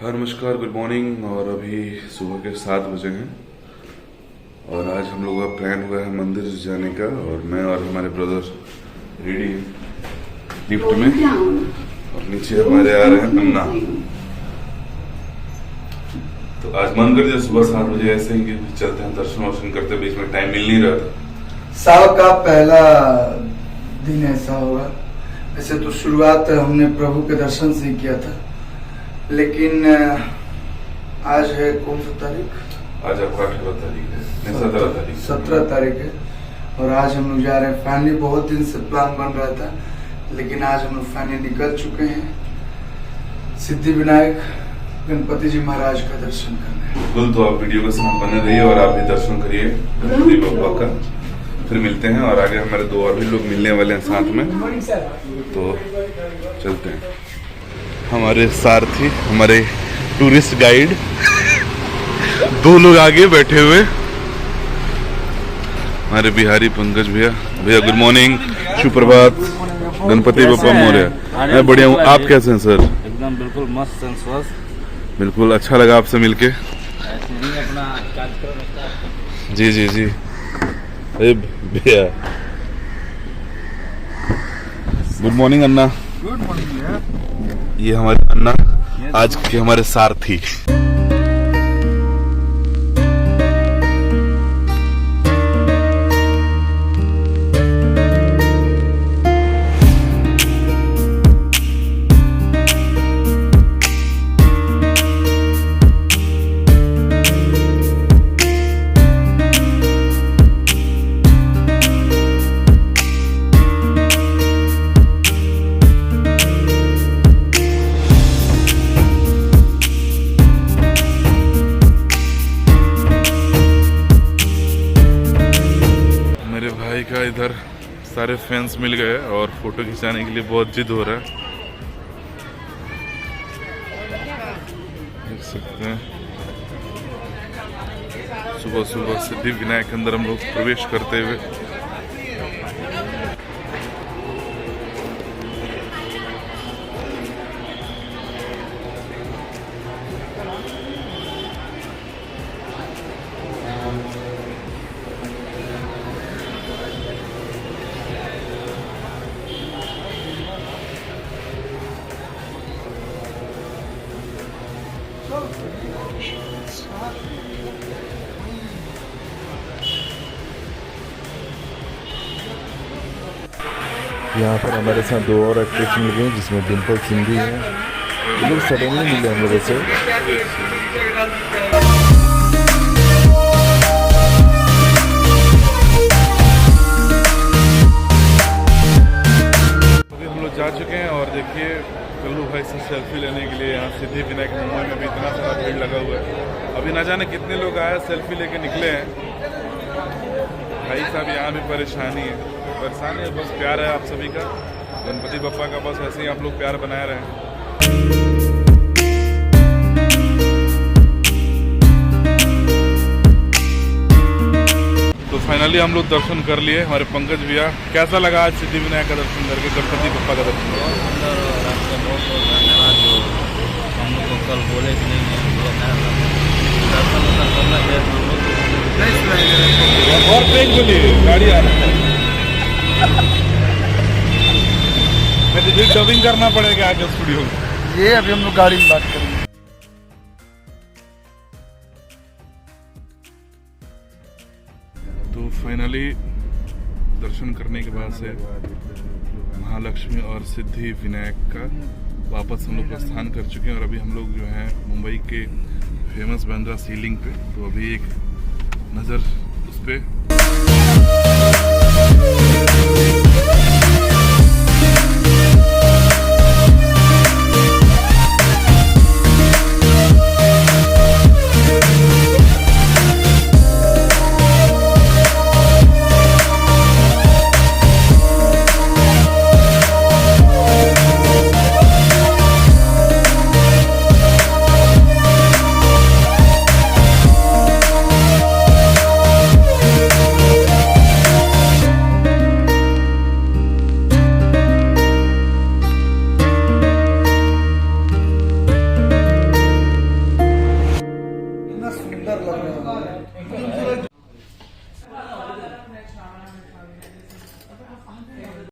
हाँ नमस्कार, good morning. और अभी सुबह के 7 बजे हैं और आज हम लोगों का प्लान हुआ है मंदिर जाने का। और मैं और हमारे ब्रदर रेडी हैं लिफ्ट में और नीचे हमारे आ रहे हैं अन्ना। तो आज मन कर दिया सुबह 7 बजे ऐसे ही कि चलते हैं, दर्शन वर्शन करते, बीच में टाइम मिल नहीं रहा था। साल का पहला दिन ऐसा होगा। वैसे तो शुरुआत हमने प्रभु के दर्शन से ही किया था, लेकिन आज है कौन सा तारीख? आज आपका 18 तारीख है, 17 तारीख 17 तारीख है। और आज हम लोग जा रहे हैं। फाइनली बहुत दिन से प्लान बन रहा था, लेकिन आज हम लोग फाइनली निकल चुके हैं सिद्धि विनायक गणपति जी महाराज का दर्शन करने। बिल्कुल, तो आप वीडियो के साथ बने रहिए और आप भी दर्शन करिए गणपति बप्पा का। फिर मिलते हैं और आगे हमारे 2 और भी लोग मिलने वाले हैं साथ में, तो चलते हैं। हमारे सारथी, हमारे टूरिस्ट गाइड 2 लोग आगे बैठे हुए, हमारे बिहारी पंकज भैया। भैया गुड मॉर्निंग, सुप्रभात, गणपति बप्पा मोरया। मैं बढ़िया हूँ, आप कैसे हैं सर? एकदम बिल्कुल मस्त एंड स्वस्थ। बिल्कुल अच्छा लगा आपसे मिलके। अपना जी जी जी। अरे भैया गुड मॉर्निंग अन्ना। गुड मॉर्निंग भैया। ये हमारे अन्ना, आज के हमारे सारथी। का इधर सारे फैंस मिल गए और फोटो खिंचाने के लिए बहुत जिद हो रहा है, देख सकते हैं। सुबह सुबह सिद्धि विनायक के अंदर हम लोग प्रवेश करते हुए यहाँ पर हमारे साथ 2 और एक्ट्रेस मिल गई, जिसमें डिम्पल सिंह भी है। ये लोग सडनली मिले हम लोगों से। हम लोग जा चुके हैं और देखिए कल्लू भाई से सेल्फी लेने के लिए यहाँ सिद्धि विनायक मुंबई में भी इतना सारा भीड़ लगा हुआ है। अभी ना जाने कितने लोग आए सेल्फी लेके निकले हैं। भाई साहब यहाँ भी परेशानी है, बस प्यार है आप सभी का, गणपति बप्पा का बस ऐसे ही आप लोग प्यार बनाए रहें। तो फाइनली हम लोग दर्शन कर लिए। हमारे पंकज भैया, कैसा लगा आज सिद्धि विनायक का दर्शन करके, गणपति बप्पा का दर्शन करके? बहुत धन्यवाद जो हम लोग को कल बोले कि नहीं दर्शन करना और ब्रेक बोलिए, गाड़ी आ रही है। मैं डबिंग करना पड़ेगा आगे स्टूडियो में। ये अभी हम लोग गाड़ी में बात करेंगे। तो फाइनली दर्शन करने के बाद से महालक्ष्मी और सिद्धि विनायक का वापस हम लोग प्रस्थान कर चुके हैं। और अभी हम लोग जो है मुंबई के फेमस बांद्रा सीलिंग पे, तो अभी एक नज़र उस पर